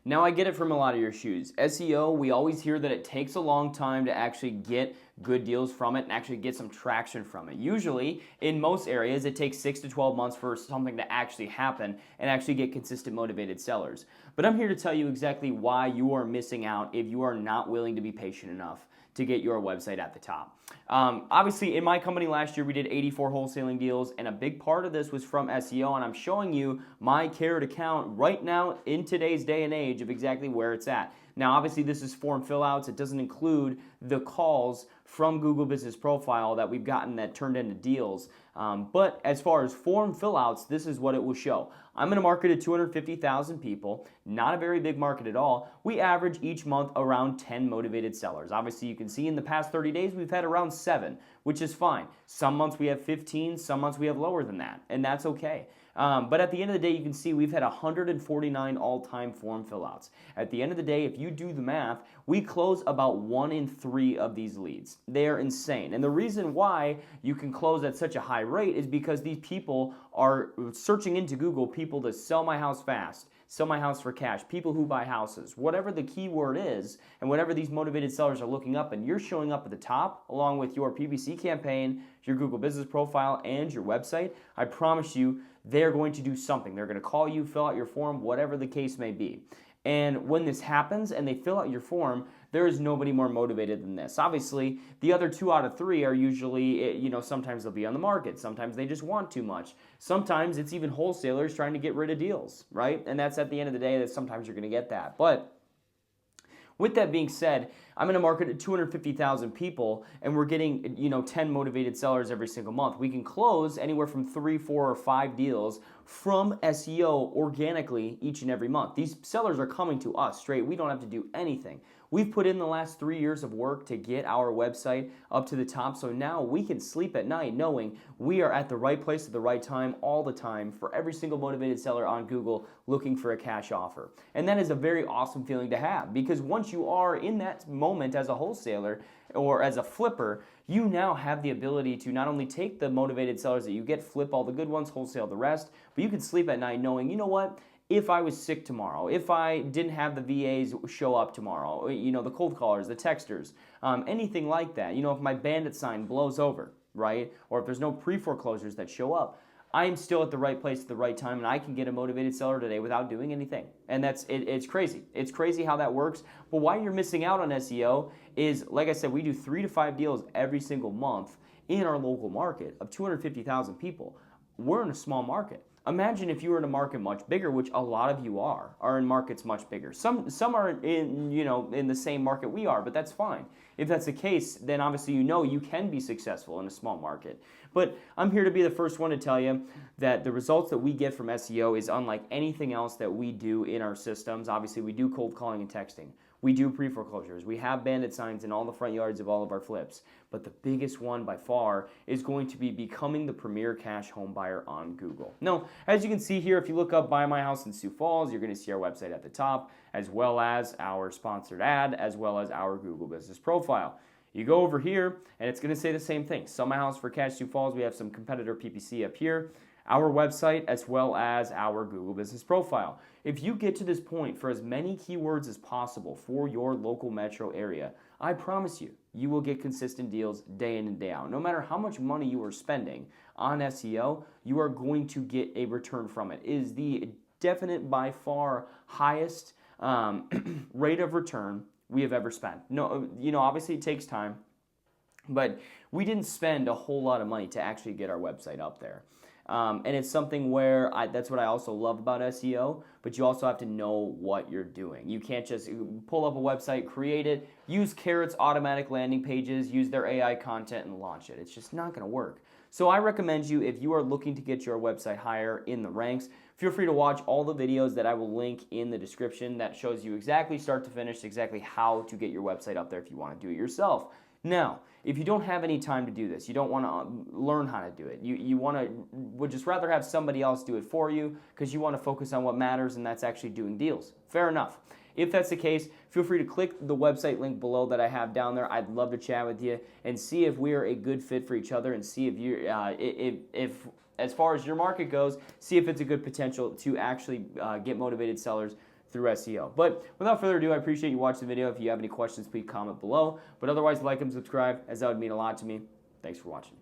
Now, I get it from a lot of your shoes. SEO, we always hear that it takes a long time to actually get good deals from it and actually get some traction from it. Usually, in most areas, it takes 6 to 12 months for something to actually happen and actually get consistent motivated sellers. But I'm here to tell you exactly why you are missing out if you are not willing to be patient enough to get your website at the top. Obviously, in my company last year, we did 84 wholesaling deals, and a big part of this was from SEO, and I'm showing you my carrot account right now in today's day and age of exactly where it's at. Now, obviously, this is form fill-outs. It doesn't include the calls from Google Business Profile that we've gotten that turned into deals. But as far as form fill-outs, this is what it will show. I'm going to market to 250,000 people, not a very big market at all. We average each month around 10 motivated sellers. Obviously, you can see in the past 30 days, we've had around 7, which is fine. Some months we have 15, some months we have lower than that, and that's okay. But at the end of the day, you can see we've had 149 all-time form fill-outs. At the end of the day, if you do the math, we close about 1 in 3 of these leads. They are insane. And the reason why you can close at such a high rate is because these people are searching into Google people to sell my house fast, sell my house for cash, people who buy houses, whatever the keyword is, and whatever these motivated sellers are looking up, and you're showing up at the top along with your PPC campaign, your Google Business Profile, and your website, I promise you they're going to do something. They're going to call you, fill out your form, whatever the case may be. And when this happens and they fill out your form, there is nobody more motivated than this. Obviously, the other 2 out of 3 are usually, sometimes they'll be on the market. Sometimes they just want too much. Sometimes it's even wholesalers trying to get rid of deals, right? And that's at the end of the day that sometimes you're going to get that. But with that being said, I'm going to market to 250,000 people, and we're getting 10 motivated sellers every single month. We can close anywhere from 3, 4, or 5 deals from SEO organically each and every month. These sellers are coming to us straight. We don't have to do anything. We've put in the last 3 years of work to get our website up to the top, so now we can sleep at night knowing we are at the right place at the right time all the time for every single motivated seller on Google looking for a cash offer. And that is a very awesome feeling to have, because once you are in that moment as a wholesaler or as a flipper, you now have the ability to not only take the motivated sellers that you get, flip all the good ones, wholesale the rest, but you can sleep at night knowing, you know what? If I was sick tomorrow, if I didn't have the VAs show up tomorrow, the cold callers, the texters, anything like that, if my bandit sign blows over, right? Or if there's no pre-foreclosures that show up, I am still at the right place at the right time, and I can get a motivated seller today without doing anything. And it's crazy. It's crazy how that works. But why you're missing out on SEO is, like I said, we do 3 to 5 deals every single month in our local market of 250,000 people. We're in a small market. Imagine if you were in a market much bigger, which a lot of you are in markets much bigger. Some are in the same market we are, but that's fine. If that's the case, then obviously you can be successful in a small market. But I'm here to be the first one to tell you that the results that we get from SEO is unlike anything else that we do in our systems. Obviously, we do cold calling and texting. We do pre-foreclosures. We have bandit signs in all the front yards of all of our flips. But the biggest one by far is going to be becoming the premier cash home buyer on Google. Now, as you can see here, if you look up Buy My House in Sioux Falls, you're going to see our website at the top, as well as our sponsored ad, as well as our Google Business Profile. You go over here, and it's going to say the same thing. Sell My House for Cash Sioux Falls. We have some competitor PPC up here, our website, as well as our Google Business Profile. If you get to this point for as many keywords as possible for your local metro area, I promise you, you will get consistent deals day in and day out. No matter how much money you are spending on SEO, you are going to get a return from it. It is the definite, by far, highest rate of return we have ever spent. No, obviously it takes time, but we didn't spend a whole lot of money to actually get our website up there. And it's something where that's what I also love about SEO, but you also have to know what you're doing. You can't just pull up a website, create it, use Carrot's automatic landing pages, use their AI content, and launch it. It's just not going to work. So I recommend you, if you are looking to get your website higher in the ranks, feel free to watch all the videos that I will link in the description that shows you exactly start to finish, exactly how to get your website up there if you want to do it yourself. Now, if you don't have any time to do this, you don't want to learn how to do it, you would just rather have somebody else do it for you because you want to focus on what matters, and that's actually doing deals. Fair enough. If that's the case, feel free to click the website link below that I have down there. I'd love to chat with you and see if we are a good fit for each other, and see if you're, if as far as your market goes, see if it's a good potential to actually get motivated sellers through SEO. But without further ado, I appreciate you watching the video. If you have any questions, please comment below. But otherwise, like and subscribe, as that would mean a lot to me. Thanks for watching.